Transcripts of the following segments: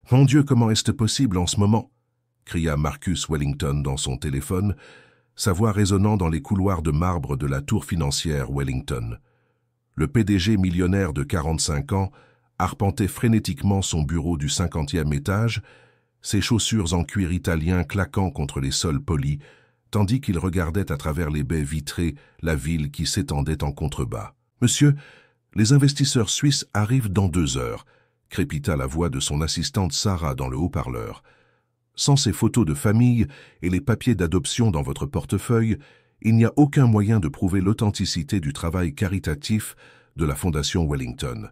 « Mon Dieu, comment est-ce possible en ce moment ?» cria Marcus Wellington dans son téléphone, sa voix résonnant dans les couloirs de marbre de la tour financière Wellington. Le PDG millionnaire de 45 ans arpentait frénétiquement son bureau du 50e étage, ses chaussures en cuir italien claquant contre les sols polis, tandis qu'il regardait à travers les baies vitrées la ville qui s'étendait en contrebas. « Monsieur, les investisseurs suisses arrivent dans 2 heures », crépita la voix de son assistante Sarah dans le haut-parleur. « Sans ces photos de famille et les papiers d'adoption dans votre portefeuille, il n'y a aucun moyen de prouver l'authenticité du travail caritatif de la Fondation Wellington.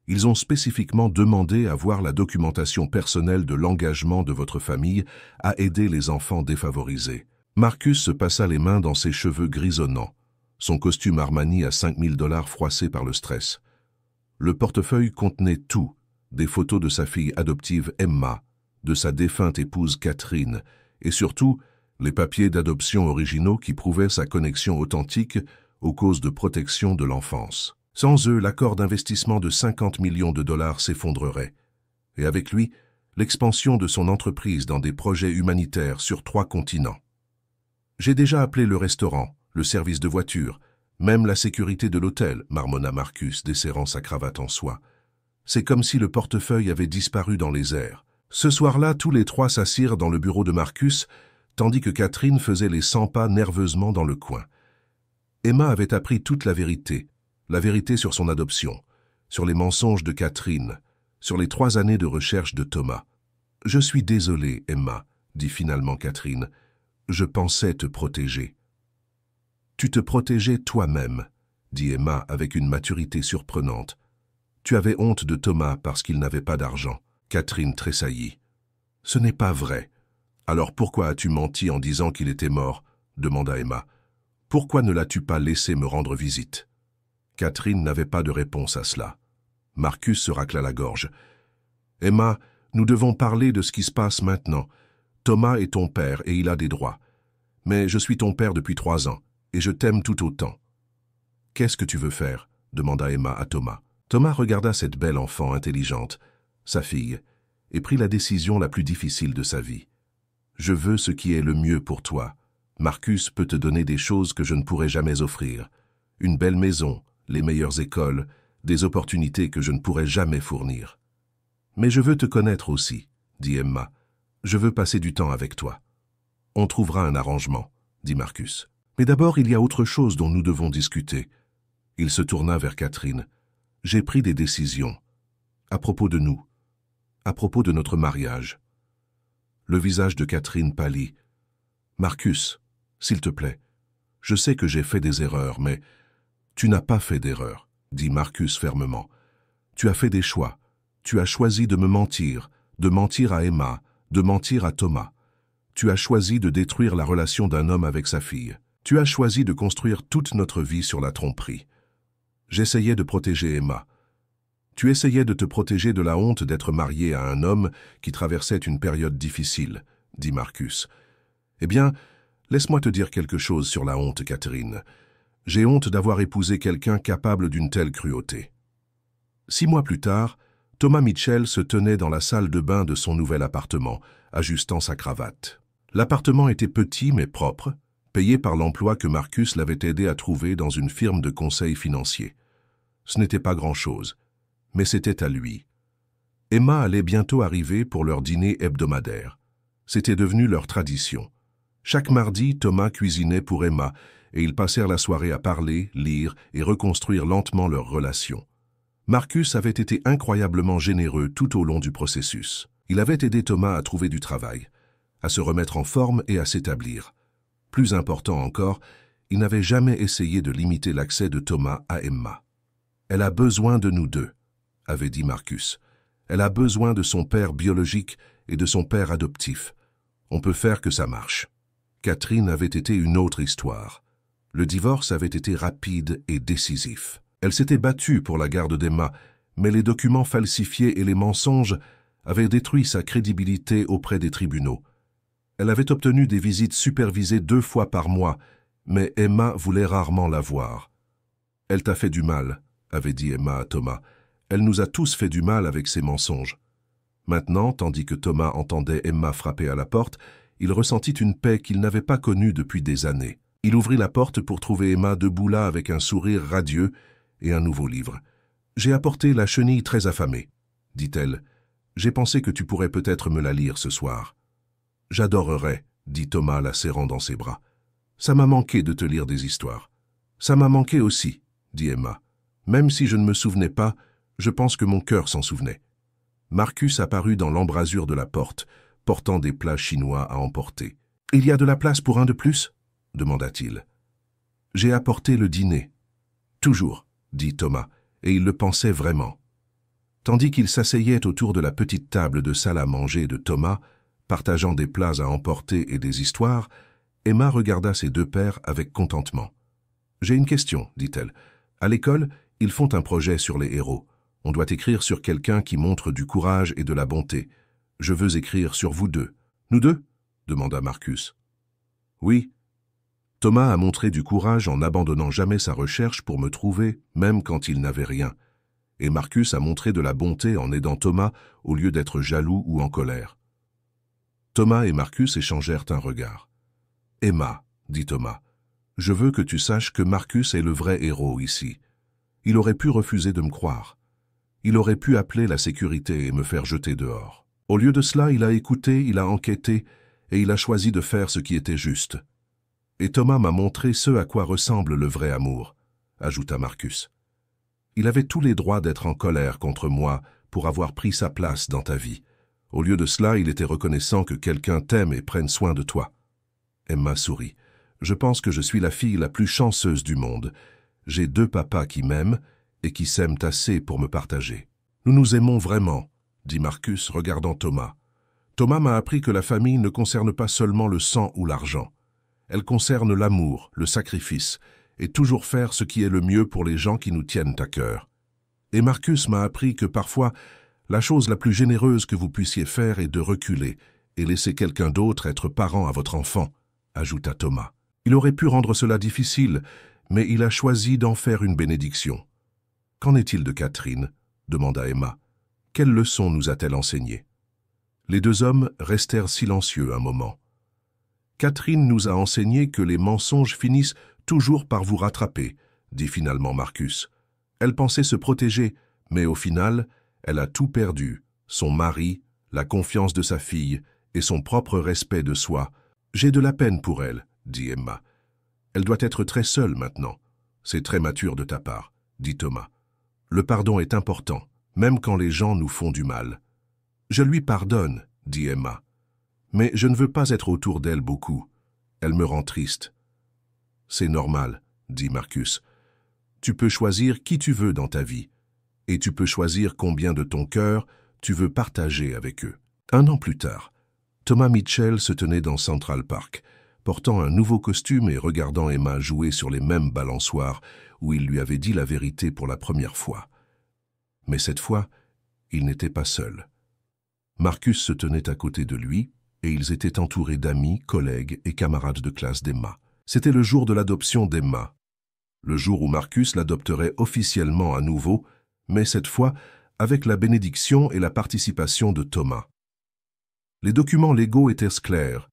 Ils ont spécifiquement demandé à voir la documentation personnelle de l'engagement de votre famille à aider les enfants défavorisés. » Marcus se passa les mains dans ses cheveux grisonnants, son costume Armani à 5 000 $ froissé par le stress. Le portefeuille contenait tout, des photos de sa fille adoptive Emma, de sa défunte épouse Catherine, et surtout les papiers d'adoption originaux qui prouvaient sa connexion authentique aux causes de protection de l'enfance. Sans eux, l'accord d'investissement de 50 millions de $ s'effondrerait, et avec lui, l'expansion de son entreprise dans des projets humanitaires sur 3 continents. J'ai déjà appelé le restaurant, le service de voiture, même la sécurité de l'hôtel, marmonna Marcus, desserrant sa cravate en soie. C'est comme si le portefeuille avait disparu dans les airs. Ce soir-là, tous les 3 s'assirent dans le bureau de Marcus, tandis que Catherine faisait les 100 pas nerveusement dans le coin. Emma avait appris toute la vérité sur son adoption, sur les mensonges de Catherine, sur les 3 années de recherche de Thomas. « Je suis désolée, Emma, » dit finalement Catherine. « Je pensais te protéger. »« Tu te protégeais toi-même, » dit Emma avec une maturité surprenante. « Tu avais honte de Thomas parce qu'il n'avait pas d'argent. » Catherine tressaillit. « Ce n'est pas vrai. »« Alors pourquoi as-tu menti en disant qu'il était mort ?» demanda Emma. « Pourquoi ne l'as-tu pas laissé me rendre visite ?» Catherine n'avait pas de réponse à cela. Marcus se racla la gorge. « Emma, nous devons parler de ce qui se passe maintenant. Thomas est ton père et il a des droits. Mais je suis ton père depuis 3 ans et je t'aime tout autant. »« Qu'est-ce que tu veux faire ?» demanda Emma à Thomas. Thomas regarda cette belle enfant intelligente, sa fille, et prit la décision la plus difficile de sa vie. « Je veux ce qui est le mieux pour toi. Marcus peut te donner des choses que je ne pourrai jamais offrir. Une belle maison, les meilleures écoles, des opportunités que je ne pourrai jamais fournir. Mais je veux te connaître aussi, dit Emma. Je veux passer du temps avec toi. On trouvera un arrangement, dit Marcus. Mais d'abord, il y a autre chose dont nous devons discuter. Il se tourna vers Catherine. J'ai pris des décisions. À propos de nous. À propos de notre mariage. Le visage de Catherine pâlit. Marcus, s'il te plaît, je sais que j'ai fait des erreurs, mais tu n'as pas fait d'erreur, dit Marcus fermement. Tu as fait des choix. Tu as choisi de me mentir à Emma, de mentir à Thomas. Tu as choisi de détruire la relation d'un homme avec sa fille. Tu as choisi de construire toute notre vie sur la tromperie. J'essayais de protéger Emma. Tu essayais de te protéger de la honte d'être marié à un homme qui traversait une période difficile, dit Marcus. Eh bien, laisse-moi te dire quelque chose sur la honte, Catherine. J'ai honte d'avoir épousé quelqu'un capable d'une telle cruauté. 6 mois plus tard, Thomas Mitchell se tenait dans la salle de bain de son nouvel appartement, ajustant sa cravate. L'appartement était petit mais propre, payé par l'emploi que Marcus l'avait aidé à trouver dans une firme de conseil financier. Ce n'était pas grand-chose, mais c'était à lui. Emma allait bientôt arriver pour leur dîner hebdomadaire. C'était devenu leur tradition. Chaque mardi, Thomas cuisinait pour Emma et ils passèrent la soirée à parler, lire et reconstruire lentement leur relation. Marcus avait été incroyablement généreux tout au long du processus. Il avait aidé Thomas à trouver du travail, à se remettre en forme et à s'établir. Plus important encore, il n'avait jamais essayé de limiter l'accès de Thomas à Emma. « Elle a besoin de nous deux », avait dit Marcus. « Elle a besoin de son père biologique et de son père adoptif. On peut faire que ça marche. » Catherine avait été une autre histoire. Le divorce avait été rapide et décisif. Elle s'était battue pour la garde d'Emma, mais les documents falsifiés et les mensonges avaient détruit sa crédibilité auprès des tribunaux. Elle avait obtenu des visites supervisées 2 fois par mois, mais Emma voulait rarement la voir. « Elle t'a fait du mal », avait dit Emma à Thomas. « Elle nous a tous fait du mal avec ses mensonges. » Maintenant, tandis que Thomas entendait Emma frapper à la porte, il ressentit une paix qu'il n'avait pas connue depuis des années. Il ouvrit la porte pour trouver Emma debout là avec un sourire radieux et un nouveau livre. « J'ai apporté La chenille très affamée, » dit-elle. « J'ai pensé que tu pourrais peut-être me la lire ce soir. »« J'adorerais, » dit Thomas la serrant dans ses bras. « Ça m'a manqué de te lire des histoires. »« Ça m'a manqué aussi, » dit Emma. « Même si je ne me souvenais pas, je pense que mon cœur s'en souvenait. » Marcus apparut dans l'embrasure de la porte, portant des plats chinois à emporter. « Il y a de la place pour un de plus ?» demanda-t-il. « J'ai apporté le dîner. »« Toujours, » dit Thomas, et il le pensait vraiment. Tandis qu'il s'asseyait autour de la petite table de salle à manger de Thomas, partageant des plats à emporter et des histoires, Emma regarda ses deux pères avec contentement. « J'ai une question, » dit-elle. « À l'école, ils font un projet sur les héros. On doit écrire sur quelqu'un qui montre du courage et de la bonté. Je veux écrire sur vous deux. »« Nous deux ?» demanda Marcus. « Oui. Thomas a montré du courage en n'abandonnant jamais sa recherche pour me trouver, même quand il n'avait rien. Et Marcus a montré de la bonté en aidant Thomas au lieu d'être jaloux ou en colère. » Thomas et Marcus échangèrent un regard. « Emma, » dit Thomas, « je veux que tu saches que Marcus est le vrai héros ici. Il aurait pu refuser de me croire. Il aurait pu appeler la sécurité et me faire jeter dehors. Au lieu de cela, il a écouté, il a enquêté, et il a choisi de faire ce qui était juste. Et Thomas m'a montré ce à quoi ressemble le vrai amour, » ajouta Marcus. « Il avait tous les droits d'être en colère contre moi pour avoir pris sa place dans ta vie. Au lieu de cela, il était reconnaissant que quelqu'un t'aime et prenne soin de toi. » Emma sourit. « Je pense que je suis la fille la plus chanceuse du monde. J'ai deux papas qui m'aiment et qui s'aiment assez pour me partager. »« Nous nous aimons vraiment, » dit Marcus, regardant Thomas. « Thomas m'a appris que la famille ne concerne pas seulement le sang ou l'argent. Elle concerne l'amour, le sacrifice, et toujours faire ce qui est le mieux pour les gens qui nous tiennent à cœur. Et Marcus m'a appris que parfois, la chose la plus généreuse que vous puissiez faire est de reculer et laisser quelqu'un d'autre être parent à votre enfant, » ajouta Thomas. « Il aurait pu rendre cela difficile, mais il a choisi d'en faire une bénédiction. »« Qu'en est-il de Catherine ?» demanda Emma. « Quelle leçon nous a-t-elle enseigné ?» Les deux hommes restèrent silencieux un moment. « Catherine nous a enseigné que les mensonges finissent toujours par vous rattraper, » dit finalement Marcus. « Elle pensait se protéger, mais au final, elle a tout perdu, son mari, la confiance de sa fille et son propre respect de soi. J'ai de la peine pour elle, » dit Emma. « Elle doit être très seule maintenant. C'est très mature de ta part, » dit Thomas. « Le pardon est important, même quand les gens nous font du mal. »« Je lui pardonne, » dit Emma. « Mais je ne veux pas être autour d'elle beaucoup. Elle me rend triste. »« C'est normal, » dit Marcus. « Tu peux choisir qui tu veux dans ta vie, et tu peux choisir combien de ton cœur tu veux partager avec eux. » Un an plus tard, Thomas Mitchell se tenait dans Central Park, portant un nouveau costume et regardant Emma jouer sur les mêmes balançoires où il lui avait dit la vérité pour la première fois. Mais cette fois, il n'était pas seul. Marcus se tenait à côté de lui, et ils étaient entourés d'amis, collègues et camarades de classe d'Emma. C'était le jour de l'adoption d'Emma, le jour où Marcus l'adopterait officiellement à nouveau, mais cette fois avec la bénédiction et la participation de Thomas. Les documents légaux étaient clairs.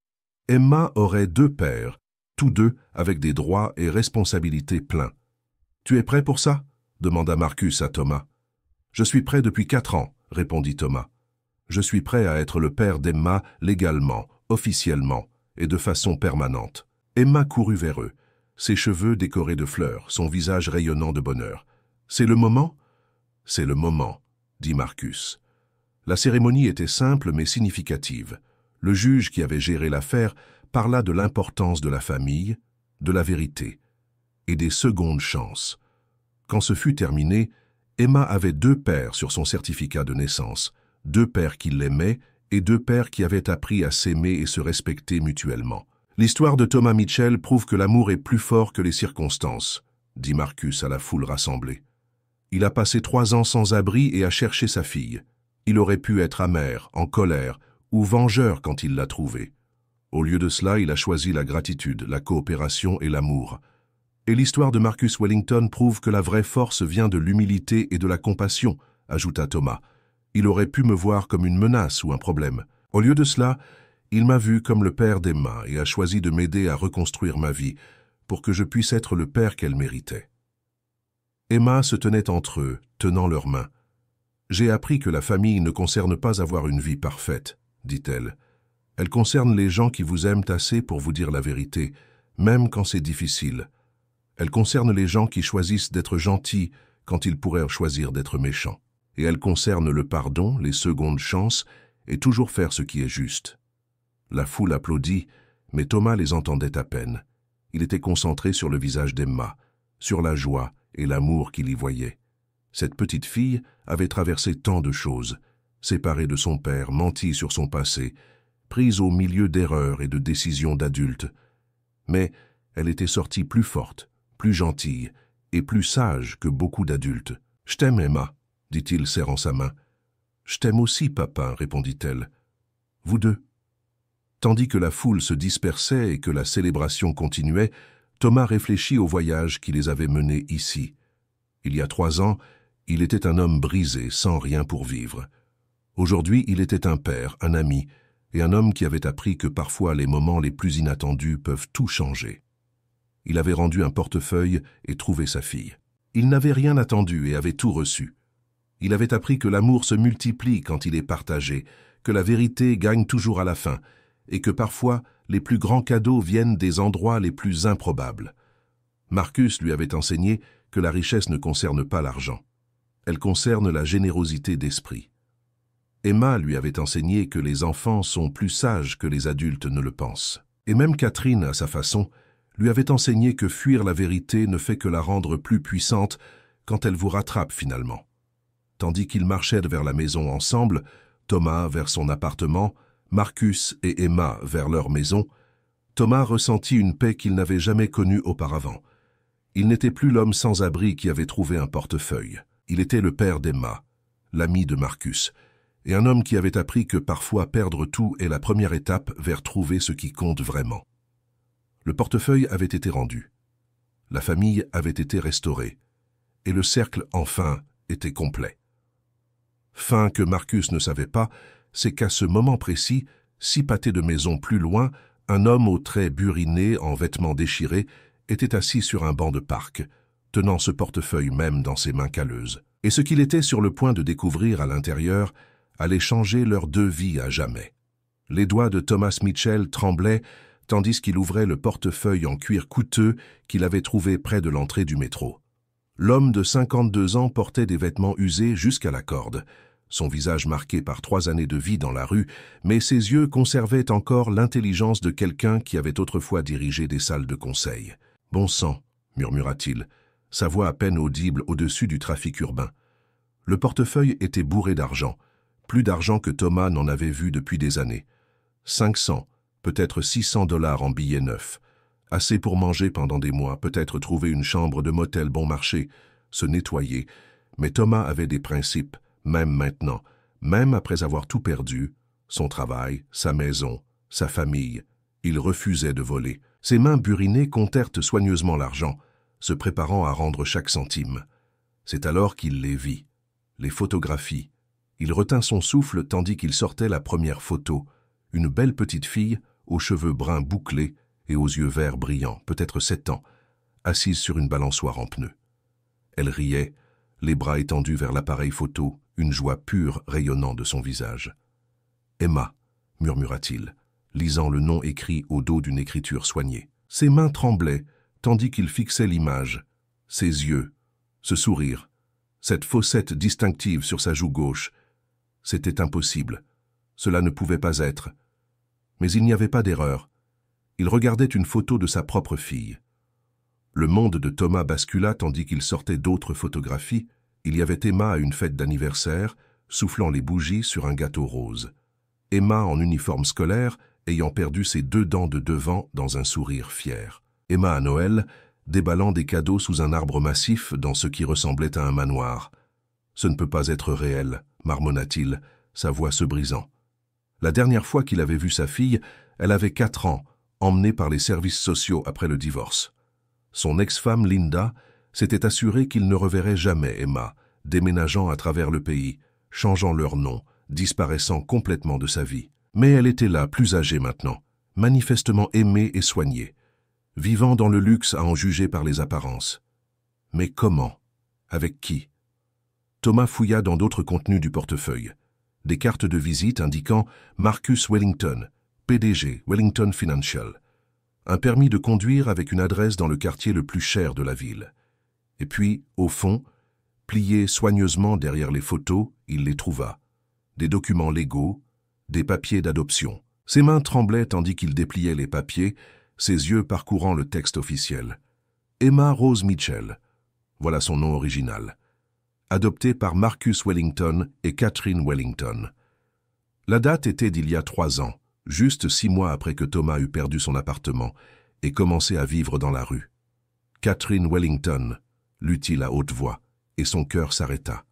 Emma aurait deux pères, tous deux avec des droits et responsabilités pleins. « Tu es prêt pour ça ?» demanda Marcus à Thomas. « Je suis prêt depuis 4 ans, » répondit Thomas. « Je suis prêt à être le père d'Emma légalement, officiellement et de façon permanente. » Emma courut vers eux, ses cheveux décorés de fleurs, son visage rayonnant de bonheur. « C'est le moment ?»« C'est le moment, » dit Marcus. La cérémonie était simple mais significative. Le juge qui avait géré l'affaire parla de l'importance de la famille, de la vérité et des secondes chances. Quand ce fut terminé, Emma avait 2 pères sur son certificat de naissance, 2 pères qui l'aimaient et 2 pères qui avaient appris à s'aimer et se respecter mutuellement. L'histoire de Thomas Mitchell prouve que l'amour est plus fort que les circonstances, dit Marcus à la foule rassemblée. Il a passé 3 ans sans abri et a cherché sa fille. Il aurait pu être amer, en colère ou vengeur quand il l'a trouvée. Au lieu de cela, il a choisi la gratitude, la coopération et l'amour. Et l'histoire de Marcus Wellington prouve que la vraie force vient de l'humilité et de la compassion, ajouta Thomas. Il aurait pu me voir comme une menace ou un problème. Au lieu de cela, il m'a vu comme le père d'Emma et a choisi de m'aider à reconstruire ma vie pour que je puisse être le père qu'elle méritait. Emma se tenait entre eux, tenant leurs mains. « J'ai appris que la famille ne concerne pas avoir une vie parfaite, dit-elle. Elle concerne les gens qui vous aiment assez pour vous dire la vérité, même quand c'est difficile. Elle concerne les gens qui choisissent d'être gentils quand ils pourraient choisir d'être méchants. Et elle concerne le pardon, les secondes chances et toujours faire ce qui est juste. » La foule applaudit, mais Thomas les entendait à peine. Il était concentré sur le visage d'Emma, sur la joie et l'amour qu'il y voyait. Cette petite fille avait traversé tant de choses, séparée de son père, menti sur son passé, prise au milieu d'erreurs et de décisions d'adultes. Mais elle était sortie plus forte, plus gentille et plus sage que beaucoup d'adultes. « Je t'aime, Emma, » dit-il serrant sa main. « Je t'aime aussi, papa, » répondit-elle. « Vous deux. » Tandis que la foule se dispersait et que la célébration continuait, Thomas réfléchit au voyage qui les avait menés ici. Il y a 3 ans, il était un homme brisé, sans rien pour vivre. Aujourd'hui, il était un père, un ami, et un homme qui avait appris que parfois les moments les plus inattendus peuvent tout changer. Il avait rendu un portefeuille et trouvé sa fille. Il n'avait rien attendu et avait tout reçu. Il avait appris que l'amour se multiplie quand il est partagé, que la vérité gagne toujours à la fin, et que parfois les plus grands cadeaux viennent des endroits les plus improbables. Marcus lui avait enseigné que la richesse ne concerne pas l'argent. Elle concerne la générosité d'esprit. Emma lui avait enseigné que les enfants sont plus sages que les adultes ne le pensent. Et même Catherine, à sa façon, lui avait enseigné que fuir la vérité ne fait que la rendre plus puissante quand elle vous rattrape finalement. Tandis qu'ils marchaient vers la maison ensemble, Thomas vers son appartement, Marcus et Emma vers leur maison, Thomas ressentit une paix qu'il n'avait jamais connue auparavant. Il n'était plus l'homme sans abri qui avait trouvé un portefeuille. Il était le père d'Emma, l'ami de Marcus, et un homme qui avait appris que parfois perdre tout est la première étape vers trouver ce qui compte vraiment. Le portefeuille avait été rendu. La famille avait été restaurée. Et le cercle, enfin, était complet. Fin que Marcus ne savait pas, c'est qu'à ce moment précis, 6 pâtés de maison plus loin, un homme aux traits burinés, en vêtements déchirés, était assis sur un banc de parc, tenant ce portefeuille même dans ses mains calleuses. Et ce qu'il était sur le point de découvrir à l'intérieur allait changer leurs 2 vies à jamais. Les doigts de Thomas Mitchell tremblaient, tandis qu'il ouvrait le portefeuille en cuir coûteux qu'il avait trouvé près de l'entrée du métro. L'homme de 52 ans portait des vêtements usés jusqu'à la corde, son visage marqué par 3 années de vie dans la rue, mais ses yeux conservaient encore l'intelligence de quelqu'un qui avait autrefois dirigé des salles de conseil. « Bon sang », murmura-t-il, sa voix à peine audible au-dessus du trafic urbain. Le portefeuille était bourré d'argent, plus d'argent que Thomas n'en avait vu depuis des années. 500, peut-être 600 $ en billets neufs. Assez pour manger pendant des mois, peut-être trouver une chambre de motel bon marché, se nettoyer. Mais Thomas avait des principes, même maintenant, même après avoir tout perdu, son travail, sa maison, sa famille. Il refusait de voler. Ses mains burinées comptèrent soigneusement l'argent, se préparant à rendre chaque centime. C'est alors qu'il les vit, les photographies. Il retint son souffle tandis qu'il sortait la première photo, une belle petite fille, aux cheveux bruns bouclés et aux yeux verts brillants, peut-être 7 ans, assise sur une balançoire en pneus. Elle riait, les bras étendus vers l'appareil photo, une joie pure rayonnant de son visage. « Emma », murmura-t-il, lisant le nom écrit au dos d'une écriture soignée. Ses mains tremblaient, tandis qu'il fixait l'image, ses yeux, ce sourire, cette fossette distinctive sur sa joue gauche. C'était impossible. Cela ne pouvait pas être. Mais il n'y avait pas d'erreur. Il regardait une photo de sa propre fille. Le monde de Thomas bascula tandis qu'il sortait d'autres photographies. Il y avait Emma à une fête d'anniversaire, soufflant les bougies sur un gâteau rose. Emma en uniforme scolaire, ayant perdu ses 2 dents de devant dans un sourire fier. Emma à Noël, déballant des cadeaux sous un arbre massif dans ce qui ressemblait à un manoir. « Ce ne peut pas être réel », marmonna-t-il, sa voix se brisant. La dernière fois qu'il avait vu sa fille, elle avait 4 ans, emmenée par les services sociaux après le divorce. Son ex-femme Linda s'était assurée qu'il ne reverrait jamais Emma, déménageant à travers le pays, changeant leur nom, disparaissant complètement de sa vie. Mais elle était là, plus âgée maintenant, manifestement aimée et soignée, vivant dans le luxe à en juger par les apparences. Mais comment? Avec qui? Thomas fouilla dans d'autres contenus du portefeuille. Des cartes de visite indiquant Marcus Wellington, PDG, Wellington Financial. Un permis de conduire avec une adresse dans le quartier le plus cher de la ville. Et puis, au fond, pliés soigneusement derrière les photos, il les trouva. Des documents légaux, des papiers d'adoption. Ses mains tremblaient tandis qu'il dépliait les papiers, ses yeux parcourant le texte officiel. Emma Rose Mitchell, voilà son nom original. Adoptée par Marcus Wellington et Catherine Wellington. La date était d'il y a 3 ans, juste 6 mois après que Thomas eut perdu son appartement et commencé à vivre dans la rue. Catherine Wellington, lut-il à haute voix, et son cœur s'arrêta.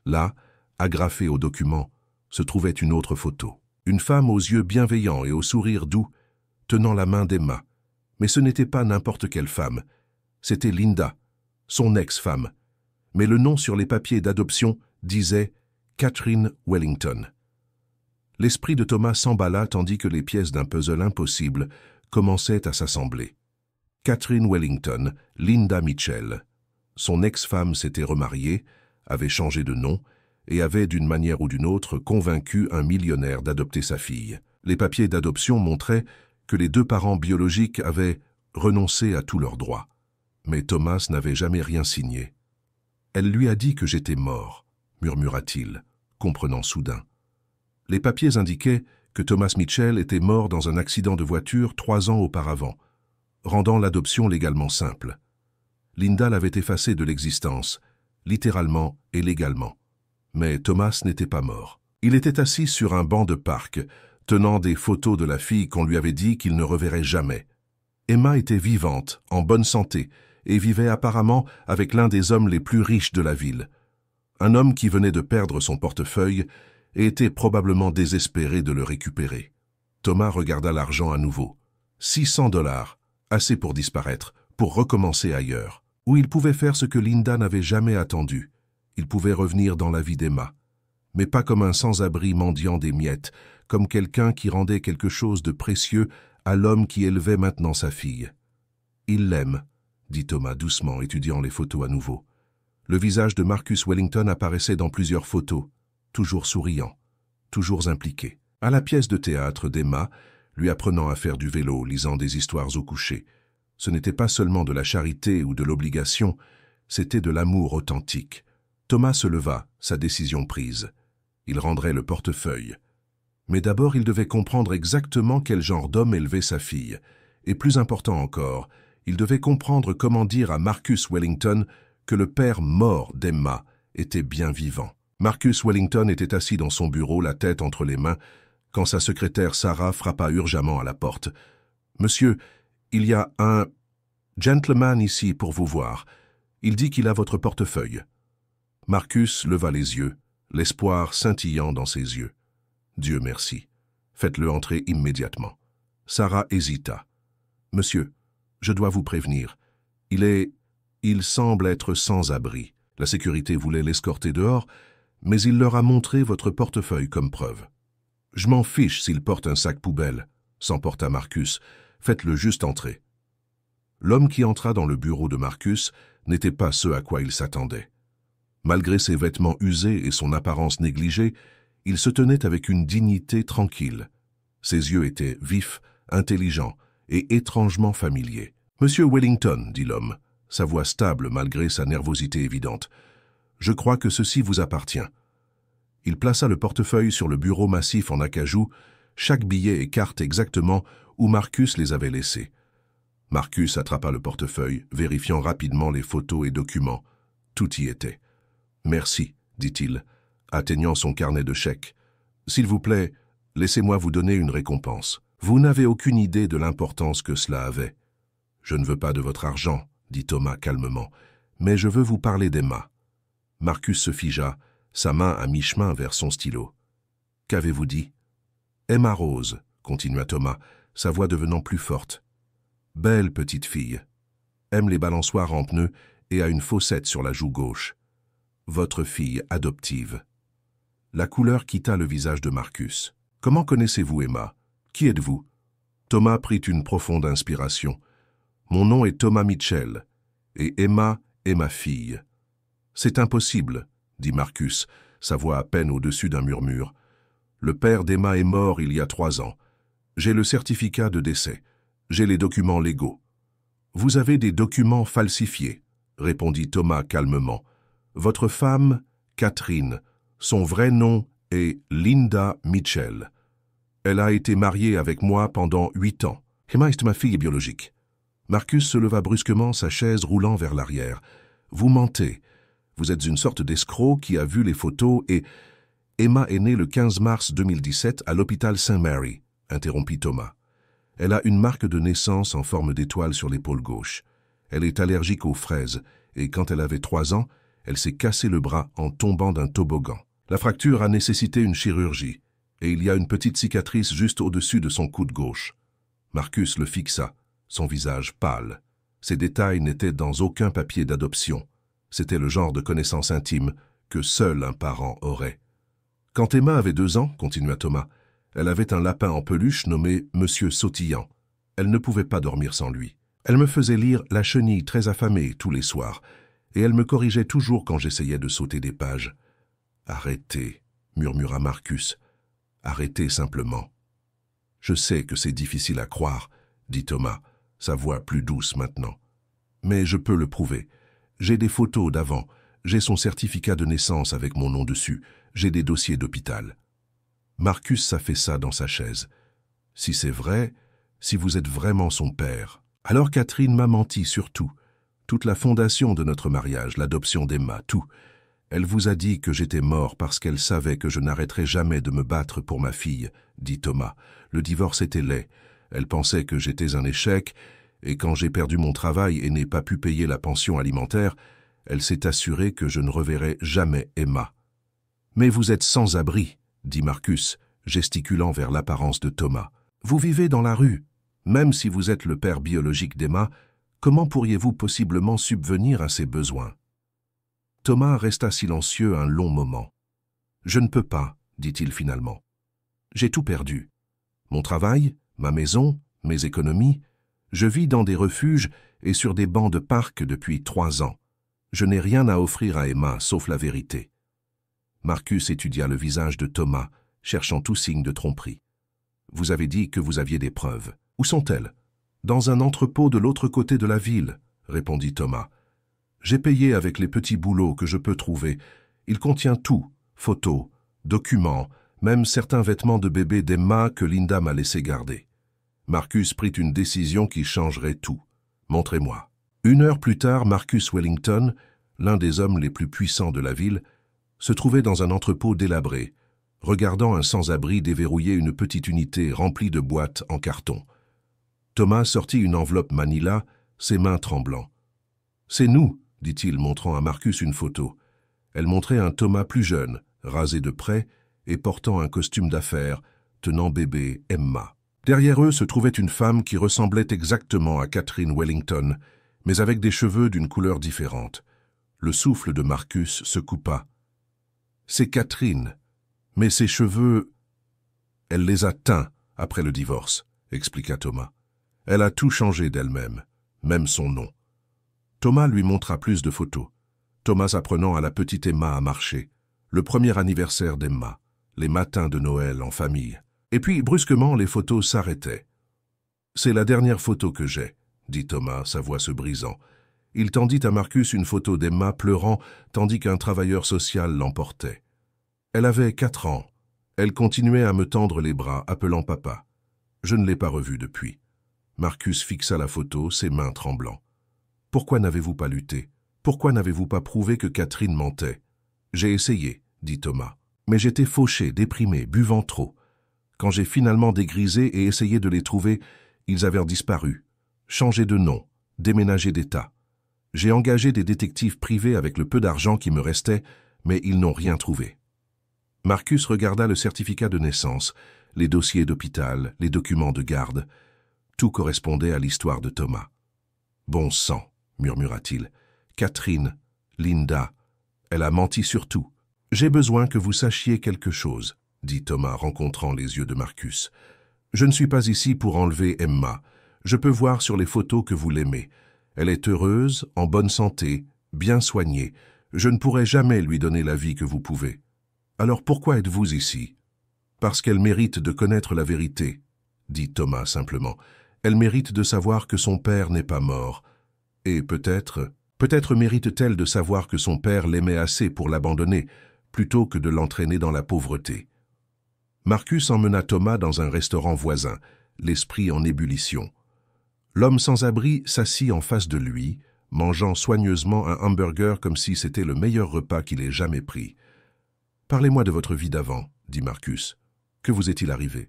Là, agrafée au document, se trouvait une autre photo. Une femme aux yeux bienveillants et au sourire doux, tenant la main d'Emma. Mais ce n'était pas n'importe quelle femme. C'était Linda, son ex-femme. Mais le nom sur les papiers d'adoption disait Catherine Wellington. L'esprit de Thomas s'emballa tandis que les pièces d'un puzzle impossible commençaient à s'assembler. Catherine Wellington, Linda Mitchell. Son ex-femme s'était remariée, avait changé de nom et avait d'une manière ou d'une autre convaincu un millionnaire d'adopter sa fille. Les papiers d'adoption montraient que les 2 parents biologiques avaient renoncé à tous leurs droits. Mais Thomas n'avait jamais rien signé. « Elle lui a dit que j'étais mort », murmura-t-il, comprenant soudain. Les papiers indiquaient que Thomas Mitchell était mort dans un accident de voiture 3 ans auparavant, rendant l'adoption légalement simple. Linda l'avait effacé de l'existence, littéralement et légalement. Mais Thomas n'était pas mort. Il était assis sur un banc de parc, tenant des photos de la fille qu'on lui avait dit qu'il ne reverrait jamais. Emma était vivante, en bonne santé, et vivait apparemment avec l'un des hommes les plus riches de la ville. Un homme qui venait de perdre son portefeuille et était probablement désespéré de le récupérer. Thomas regarda l'argent à nouveau. 600 $, assez pour disparaître, pour recommencer ailleurs, où il pouvait faire ce que Linda n'avait jamais attendu. Il pouvait revenir dans la vie d'Emma, mais pas comme un sans-abri mendiant des miettes, comme quelqu'un qui rendait quelque chose de précieux à l'homme qui élevait maintenant sa fille. « Il l'aime », dit Thomas doucement, étudiant les photos à nouveau. Le visage de Marcus Wellington apparaissait dans plusieurs photos, toujours souriant, toujours impliqué. À la pièce de théâtre d'Emma, lui apprenant à faire du vélo, lisant des histoires au coucher. Ce n'était pas seulement de la charité ou de l'obligation, c'était de l'amour authentique. Thomas se leva, sa décision prise. Il rendrait le portefeuille. Mais d'abord, il devait comprendre exactement quel genre d'homme élevait sa fille. Et plus important encore, il devait comprendre comment dire à Marcus Wellington que le père mort d'Emma était bien vivant. Marcus Wellington était assis dans son bureau, la tête entre les mains, quand sa secrétaire Sarah frappa urgemment à la porte. « Monsieur, il y a un gentleman ici pour vous voir. Il dit qu'il a votre portefeuille. » Marcus leva les yeux, l'espoir scintillant dans ses yeux. « Dieu merci. Faites-le entrer immédiatement. » Sarah hésita. « Monsieur, je dois vous prévenir. Il semble être sans abri. La sécurité voulait l'escorter dehors, mais il leur a montré votre portefeuille comme preuve. »« Je m'en fiche s'il porte un sac poubelle, » s'emporta Marcus. « Faites-le juste entrer. » L'homme qui entra dans le bureau de Marcus n'était pas ce à quoi il s'attendait. Malgré ses vêtements usés et son apparence négligée, il se tenait avec une dignité tranquille. Ses yeux étaient vifs, intelligents et étrangement familiers. « Monsieur Wellington, » dit l'homme, sa voix stable malgré sa nervosité évidente, « je crois que ceci vous appartient. » Il plaça le portefeuille sur le bureau massif en acajou, chaque billet et carte exactement où Marcus les avait laissés. Marcus attrapa le portefeuille, vérifiant rapidement les photos et documents. Tout y était. « Merci, » dit-il, atteignant son carnet de chèques. « S'il vous plaît, laissez-moi vous donner une récompense. Vous n'avez aucune idée de l'importance que cela avait. »« Je ne veux pas de votre argent, » dit Thomas calmement, « mais je veux vous parler d'Emma. » Marcus se figea, sa main à mi-chemin vers son stylo. « Qu'avez-vous dit ?»« Emma Rose, » continua Thomas, sa voix devenant plus forte. « Belle petite fille. Aime les balançoires en pneus et a une fossette sur la joue gauche. Votre fille adoptive. » La couleur quitta le visage de Marcus. « Comment connaissez-vous Emma? Qui êtes-vous » Thomas prit une profonde inspiration. « Mon nom est Thomas Mitchell, et Emma est ma fille. »« C'est impossible, » dit Marcus, sa voix à peine au-dessus d'un murmure. « Le père d'Emma est mort il y a 3 ans. J'ai le certificat de décès. J'ai les documents légaux. »« Vous avez des documents falsifiés, » répondit Thomas calmement. « Votre femme, Catherine, son vrai nom est Linda Mitchell. Elle a été mariée avec moi pendant 8 ans. Emma est ma fille biologique. » Marcus se leva brusquement, sa chaise roulant vers l'arrière. « Vous mentez. Vous êtes une sorte d'escroc qui a vu les photos et... »« Emma est née le 15 mars 2017 à l'hôpital St. Mary, » interrompit Thomas. « Elle a une marque de naissance en forme d'étoile sur l'épaule gauche. Elle est allergique aux fraises et quand elle avait 3 ans, elle s'est cassé le bras en tombant d'un toboggan. La fracture a nécessité une chirurgie et il y a une petite cicatrice juste au-dessus de son coude gauche. » Marcus le fixa, son visage pâle. Ces détails n'étaient dans aucun papier d'adoption. C'était le genre de connaissance intime que seul un parent aurait. « Quand Emma avait 2 ans, continua Thomas, elle avait un lapin en peluche nommé Monsieur Sautillant. Elle ne pouvait pas dormir sans lui. Elle me faisait lire La Chenille très affamée tous les soirs, et elle me corrigeait toujours quand j'essayais de sauter des pages. « Arrêtez, » murmura Marcus. « Arrêtez simplement. »« Je sais que c'est difficile à croire, » dit Thomas, sa voix plus douce maintenant. « Mais je peux le prouver. J'ai des photos d'avant, j'ai son certificat de naissance avec mon nom dessus, j'ai des dossiers d'hôpital. » Marcus s'affaissa dans sa chaise. « Si c'est vrai, si vous êtes vraiment son père. » Alors Catherine m'a menti sur tout. Toute la fondation de notre mariage, l'adoption d'Emma, tout. Elle vous a dit que j'étais mort parce qu'elle savait que je n'arrêterais jamais de me battre pour ma fille, dit Thomas. Le divorce était laid. Elle pensait que j'étais un échec, et quand j'ai perdu mon travail et n'ai pas pu payer la pension alimentaire, elle s'est assurée que je ne reverrais jamais Emma. « Mais vous êtes sans abri, » dit Marcus, gesticulant vers l'apparence de Thomas. « Vous vivez dans la rue. Même si vous êtes le père biologique d'Emma, comment pourriez-vous possiblement subvenir à ses besoins ?» Thomas resta silencieux un long moment. « Je ne peux pas, » dit-il finalement. « J'ai tout perdu. Mon travail, ma maison, mes économies. Je vis dans des refuges et sur des bancs de parc depuis 3 ans. Je n'ai rien à offrir à Emma, sauf la vérité. » Marcus étudia le visage de Thomas, cherchant tout signe de tromperie. « Vous avez dit que vous aviez des preuves. Où sont-elles ?»« Dans un entrepôt de l'autre côté de la ville, » répondit Thomas. « J'ai payé avec les petits boulots que je peux trouver. Il contient tout, photos, documents, même certains vêtements de bébé d'Emma que Linda m'a laissé garder. » Marcus prit une décision qui changerait tout. « Montrez-moi. » 1 heure plus tard, Marcus Wellington, l'un des hommes les plus puissants de la ville, se trouvait dans un entrepôt délabré, regardant un sans-abri déverrouiller une petite unité remplie de boîtes en carton. Thomas sortit une enveloppe manila, ses mains tremblant. « C'est nous », dit-il, montrant à Marcus une photo. Elle montrait un Thomas plus jeune, rasé de près et portant un costume d'affaires, tenant bébé Emma. Derrière eux se trouvait une femme qui ressemblait exactement à Catherine Wellington, mais avec des cheveux d'une couleur différente. Le souffle de Marcus se coupa. « C'est Catherine, mais ses cheveux... » « Elle les a teints après le divorce, » expliqua Thomas. « Elle a tout changé d'elle-même, même son nom. » Thomas lui montra plus de photos. Thomas apprenant à la petite Emma à marcher, le premier anniversaire d'Emma, les matins de Noël en famille. Et puis, brusquement, les photos s'arrêtaient. « C'est la dernière photo que j'ai, » dit Thomas, sa voix se brisant. Il tendit à Marcus une photo d'Emma pleurant tandis qu'un travailleur social l'emportait. Elle avait 4 ans. Elle continuait à me tendre les bras, appelant papa. Je ne l'ai pas revue depuis. Marcus fixa la photo, ses mains tremblant. « Pourquoi n'avez-vous pas lutté? Pourquoi n'avez-vous pas prouvé que Catherine mentait? »« J'ai essayé, » dit Thomas. « Mais j'étais fauché, déprimé, buvant trop. Quand j'ai finalement dégrisé et essayé de les trouver, ils avaient disparu, changé de nom, déménagé d'état. J'ai engagé des détectives privés avec le peu d'argent qui me restait, mais ils n'ont rien trouvé. » Marcus regarda le certificat de naissance, les dossiers d'hôpital, les documents de garde. Tout correspondait à l'histoire de Thomas. « Bon sang, » murmura-t-il. « Catherine, Linda, elle a menti sur tout. J'ai besoin que vous sachiez quelque chose, dit Thomas rencontrant les yeux de Marcus. Je ne suis pas ici pour enlever Emma. Je peux voir sur les photos que vous l'aimez. Elle est heureuse, en bonne santé, bien soignée. Je ne pourrai jamais lui donner la vie que vous pouvez. Alors pourquoi êtes-vous ici? Parce qu'elle mérite de connaître la vérité, dit Thomas simplement. Elle mérite de savoir que son père n'est pas mort. Et peut-être mérite-t-elle de savoir que son père l'aimait assez pour l'abandonner, plutôt que de l'entraîner dans la pauvreté. Marcus emmena Thomas dans un restaurant voisin, l'esprit en ébullition. L'homme sans-abri s'assit en face de lui, mangeant soigneusement un hamburger comme si c'était le meilleur repas qu'il ait jamais pris. « Parlez-moi de votre vie d'avant, » dit Marcus. « Que vous est-il arrivé ?»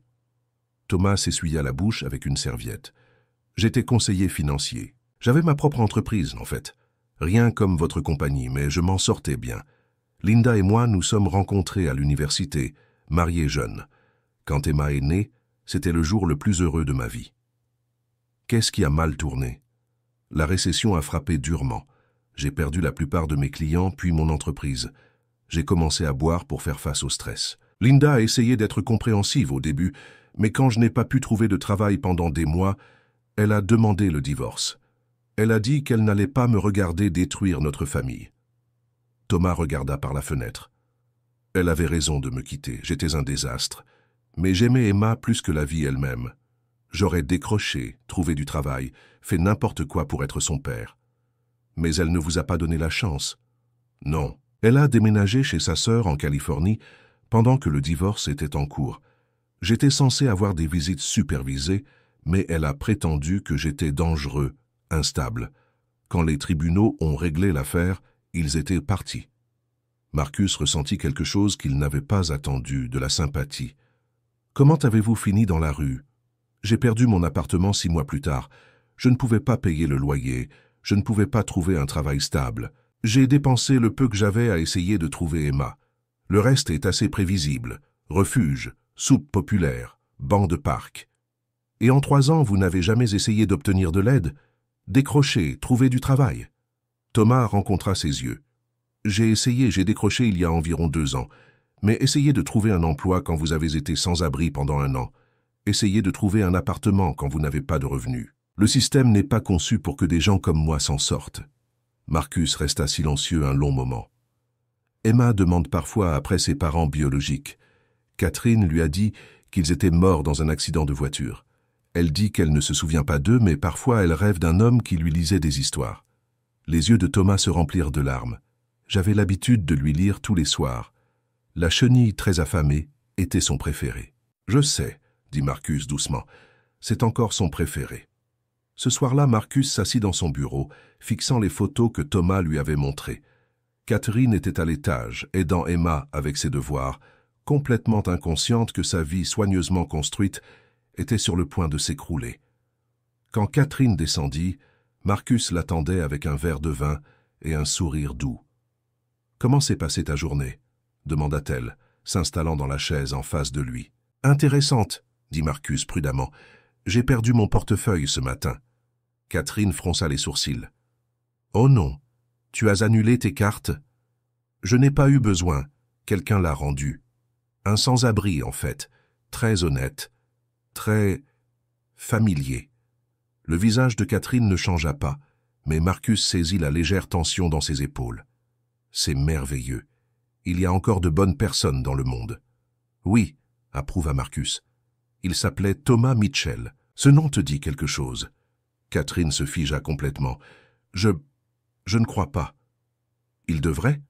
Thomas s'essuya la bouche avec une serviette. « J'étais conseiller financier. J'avais ma propre entreprise, en fait. Rien comme votre compagnie, mais je m'en sortais bien. Linda et moi nous sommes rencontrés à l'université, mariés jeunes. Quand Emma est née, c'était le jour le plus heureux de ma vie. Qu'est-ce qui a mal tourné? La récession a frappé durement. J'ai perdu la plupart de mes clients, puis mon entreprise. J'ai commencé à boire pour faire face au stress. Linda a essayé d'être compréhensive au début, mais quand je n'ai pas pu trouver de travail pendant des mois, elle a demandé le divorce. Elle a dit qu'elle n'allait pas me regarder détruire notre famille. Thomas regarda par la fenêtre. Elle avait raison de me quitter, j'étais un désastre. Mais j'aimais Emma plus que la vie elle-même. J'aurais décroché, trouvé du travail, fait n'importe quoi pour être son père. Mais elle ne vous a pas donné la chance. Non, elle a déménagé chez sa sœur en Californie pendant que le divorce était en cours. J'étais censé avoir des visites supervisées, mais elle a prétendu que j'étais dangereux, instable. Quand les tribunaux ont réglé l'affaire, ils étaient partis. Marcus ressentit quelque chose qu'il n'avait pas attendu, de la sympathie. « Comment avez-vous fini dans la rue ?»« J'ai perdu mon appartement 6 mois plus tard. Je ne pouvais pas payer le loyer. Je ne pouvais pas trouver un travail stable. J'ai dépensé le peu que j'avais à essayer de trouver Emma. Le reste est assez prévisible. Refuge, soupe populaire, banc de parc. Et en 3 ans, vous n'avez jamais essayé d'obtenir de l'aide? Décrocher, trouver du travail ?» Thomas rencontra ses yeux. « J'ai décroché il y a environ 2 ans. Mais essayez de trouver un emploi quand vous avez été sans abri pendant 1 an. Essayez de trouver un appartement quand vous n'avez pas de revenus. Le système n'est pas conçu pour que des gens comme moi s'en sortent. » Marcus resta silencieux un long moment. Emma demande parfois après ses parents biologiques. Catherine lui a dit qu'ils étaient morts dans un accident de voiture. Elle dit qu'elle ne se souvient pas d'eux, mais parfois elle rêve d'un homme qui lui lisait des histoires. Les yeux de Thomas se remplirent de larmes. J'avais l'habitude de lui lire tous les soirs. La chenille très affamée était son préféré. « Je sais, » dit Marcus doucement, « c'est encore son préféré. » Ce soir-là, Marcus s'assit dans son bureau, fixant les photos que Thomas lui avait montrées. Catherine était à l'étage, aidant Emma avec ses devoirs, complètement inconsciente que sa vie soigneusement construite était sur le point de s'écrouler. Quand Catherine descendit, Marcus l'attendait avec un verre de vin et un sourire doux. « Comment s'est passée ta journée ?» demanda-t-elle, s'installant dans la chaise en face de lui. « Intéressante, » dit Marcus prudemment. « J'ai perdu mon portefeuille ce matin. » Catherine fronça les sourcils. « Oh non, tu as annulé tes cartes ?»« Je n'ai pas eu besoin, quelqu'un l'a rendu. Un sans-abri, en fait, très honnête, très familier. » Le visage de Catherine ne changea pas, mais Marcus saisit la légère tension dans ses épaules. « C'est merveilleux. Il y a encore de bonnes personnes dans le monde. »« Oui, » approuva Marcus. Il s'appelait Thomas Mitchell. Ce nom te dit quelque chose. Catherine se figea complètement. « Je ne crois pas. »« Il devrait ?»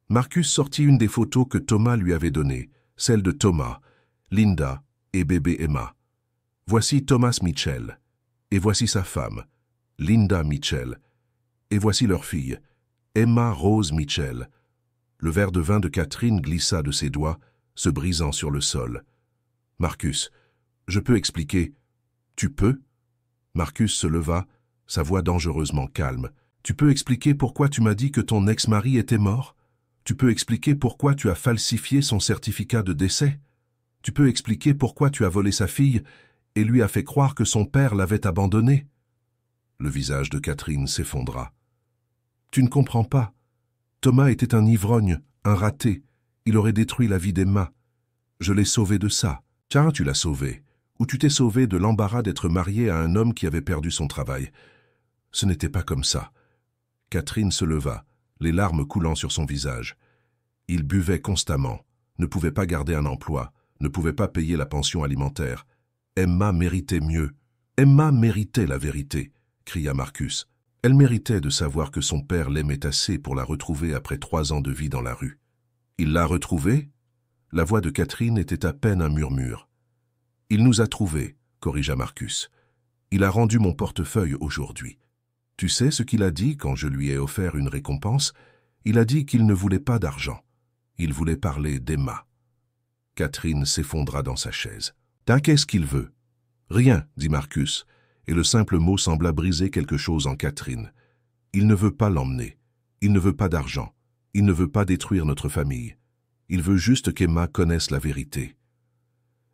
Marcus sortit une des photos que Thomas lui avait données, celle de Thomas, Linda et bébé Emma. Voici Thomas Mitchell, et voici sa femme, Linda Mitchell, et voici leur fille, Emma Rose Mitchell. Le verre de vin de Catherine glissa de ses doigts, se brisant sur le sol. « Marcus, je peux expliquer. »« Tu peux ?» Marcus se leva, sa voix dangereusement calme. « Tu peux expliquer pourquoi tu m'as dit que ton ex-mari était mort? Tu peux expliquer pourquoi tu as falsifié son certificat de décès? Tu peux expliquer pourquoi tu as volé sa fille et lui as fait croire que son père l'avait abandonnée ?» Le visage de Catherine s'effondra. « Tu ne comprends pas. Thomas était un ivrogne, Un raté. Il aurait détruit la vie d'Emma. Je l'ai sauvé de ça. Tiens, tu l'as sauvé. Ou tu t'es sauvé de l'embarras d'être marié à un homme qui avait perdu son travail. Ce n'était pas comme ça. Catherine se leva, les larmes coulant sur son visage. Il buvait constamment, ne pouvait pas garder un emploi, ne pouvait pas payer la pension alimentaire. Emma méritait mieux. Emma méritait la vérité, cria Marcus. Elle méritait de savoir que son père l'aimait assez pour la retrouver après 3 ans de vie dans la rue. Il l'a retrouvée? La voix de Catherine était à peine un murmure. Il nous a trouvés, corrigea Marcus. Il a rendu mon portefeuille aujourd'hui. Tu sais ce qu'il a dit quand je lui ai offert une récompense? Il a dit qu'il ne voulait pas d'argent. Il voulait parler d'Emma. Catherine s'effondra dans sa chaise. « Qu'est-ce qu'il veut ?»« Rien, dit Marcus, et le simple mot sembla briser quelque chose en Catherine. Il ne veut pas l'emmener. Il ne veut pas d'argent. Il ne veut pas détruire notre famille. Il veut juste qu'Emma connaisse la vérité. »«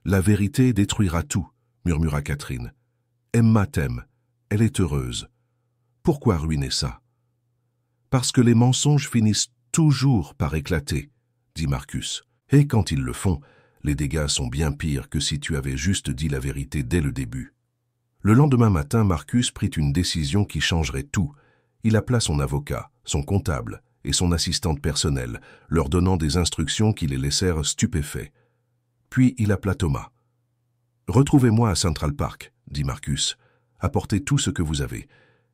La vérité détruira tout, » murmura Catherine. « Emma t'aime. Elle est heureuse. Pourquoi ruiner ça? »« Parce que les mensonges finissent toujours par éclater, » dit Marcus. « Et quand ils le font, les dégâts sont bien pires que si tu avais juste dit la vérité dès le début. » Le lendemain matin, Marcus prit une décision qui changerait tout. Il appela son avocat, son comptable et son assistante personnelle, leur donnant des instructions qui les laissèrent stupéfaits. Puis il appela Thomas. « Retrouvez-moi à Central Park, » dit Marcus. « Apportez tout ce que vous avez.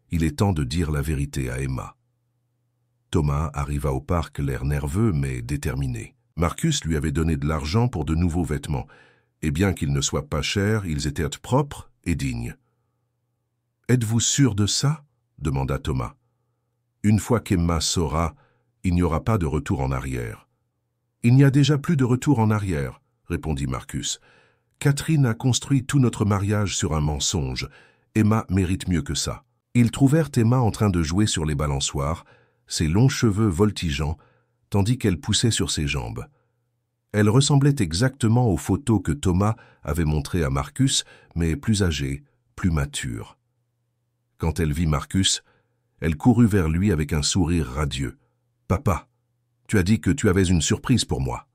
Il est temps de dire la vérité à Emma. » Thomas arriva au parc l'air nerveux mais déterminé. Marcus lui avait donné de l'argent pour de nouveaux vêtements, et bien qu'ils ne soient pas chers, ils étaient propres et dignes. « Êtes-vous sûr de ça ?» demanda Thomas. « Une fois qu'Emma saura, il n'y aura pas de retour en arrière. »« Il n'y a déjà plus de retour en arrière, » répondit Marcus. « Catherine a construit tout notre mariage sur un mensonge. Emma mérite mieux que ça. » Ils trouvèrent Emma en train de jouer sur les balançoires, ses longs cheveux voltigeants, tandis qu'elle poussait sur ses jambes. Elle ressemblait exactement aux photos que Thomas avait montrées à Marcus, mais plus âgée, plus mature. Quand elle vit Marcus, elle courut vers lui avec un sourire radieux. « Papa, tu as dit que tu avais une surprise pour moi. »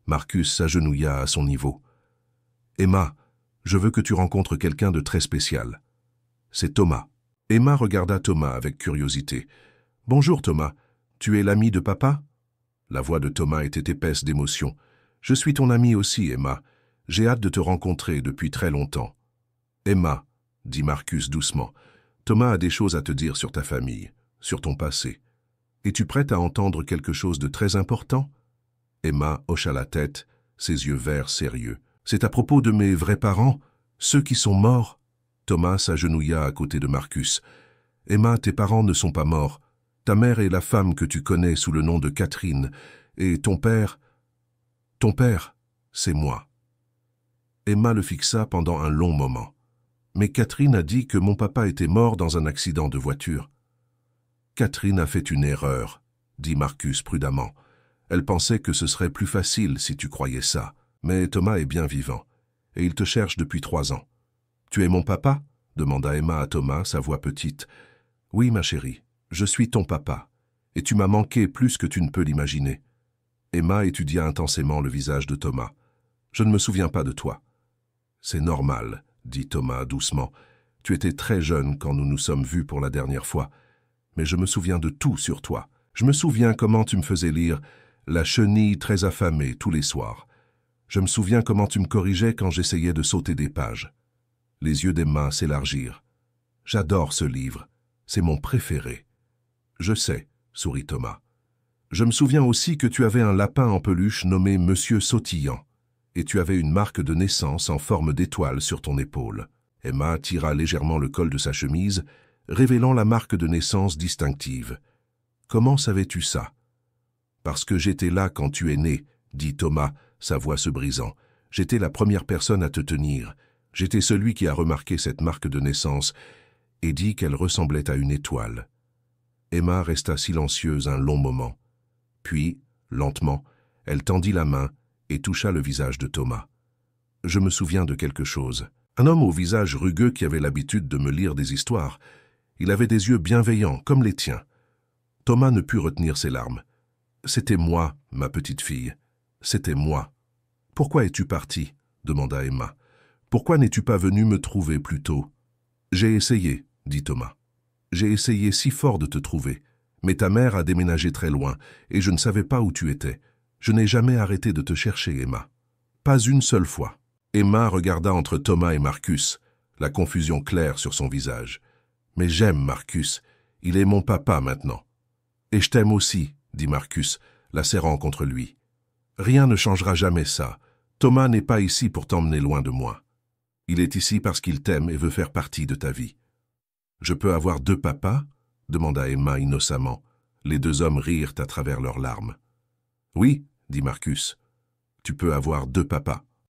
Marcus s'agenouilla à son niveau. « Emma, je veux que tu rencontres quelqu'un de très spécial. C'est Thomas. » Emma regarda Thomas avec curiosité. « Bonjour Thomas, tu es l'ami de papa ?» La voix de Thomas était épaisse d'émotion. « Je suis ton ami aussi, Emma. J'ai hâte de te rencontrer depuis très longtemps. »« Emma, » dit Marcus doucement, « Thomas a des choses à te dire sur ta famille, sur ton passé. Es-tu prête à entendre quelque chose de très important ?» Emma hocha la tête, ses yeux verts sérieux. « C'est à propos de mes vrais parents, ceux qui sont morts ?» Thomas s'agenouilla à côté de Marcus. « Emma, tes parents ne sont pas morts. Ta mère est la femme que tu connais sous le nom de Catherine, et ton père, c'est moi. » Emma le fixa pendant un long moment. « Mais Catherine a dit que mon papa était mort dans un accident de voiture. »« Catherine a fait une erreur, » dit Marcus prudemment. « Elle pensait que ce serait plus facile si tu croyais ça. Mais Thomas est bien vivant, et il te cherche depuis 3 ans. »« Tu es mon papa ?» demanda Emma à Thomas, sa voix petite. « Oui, ma chérie. Je suis ton papa, et tu m'as manqué plus que tu ne peux l'imaginer. » Emma étudia intensément le visage de Thomas. « Je ne me souviens pas de toi. »« C'est normal, » dit Thomas doucement. « Tu étais très jeune quand nous nous sommes vus pour la dernière fois. Mais je me souviens de tout sur toi. Je me souviens comment tu me faisais lire « La chenille très affamée » tous les soirs. Je me souviens comment tu me corrigeais quand j'essayais de sauter des pages. » Les yeux d'Emma s'élargirent. « J'adore ce livre. C'est mon préféré. »« Je sais, » sourit Thomas. « Je me souviens aussi que tu avais un lapin en peluche nommé Monsieur Sautillant, et tu avais une marque de naissance en forme d'étoile sur ton épaule. » Emma tira légèrement le col de sa chemise, révélant la marque de naissance distinctive. « Comment savais-tu ça ?»« Parce que j'étais là quand tu es né, » dit Thomas, sa voix se brisant. « J'étais la première personne à te tenir. J'étais celui qui a remarqué cette marque de naissance et dit qu'elle ressemblait à une étoile. » Emma resta silencieuse un long moment. Puis, lentement, elle tendit la main et toucha le visage de Thomas. « Je me souviens de quelque chose. Un homme au visage rugueux qui avait l'habitude de me lire des histoires. Il avait des yeux bienveillants, comme les tiens. » Thomas ne put retenir ses larmes. C'était moi, ma petite fille. C'était moi. Pourquoi es-tu partie? Demanda Emma. Pourquoi n'es-tu pas venue me trouver plus tôt? J'ai essayé, dit Thomas. J'ai essayé si fort de te trouver. Mais ta mère a déménagé très loin, et je ne savais pas où tu étais. Je n'ai jamais arrêté de te chercher, Emma. Pas une seule fois. Emma regarda entre Thomas et Marcus, la confusion claire sur son visage. Mais j'aime Marcus. Il est mon papa maintenant. Et je t'aime aussi, dit Marcus, la serrant contre lui. Rien ne changera jamais ça. Thomas n'est pas ici pour t'emmener loin de moi. Il est ici parce qu'il t'aime et veut faire partie de ta vie. Je peux avoir deux papas? Demanda Emma innocemment. Les deux hommes rirent à travers leurs larmes. Oui, dit Marcus. Tu peux avoir deux papas.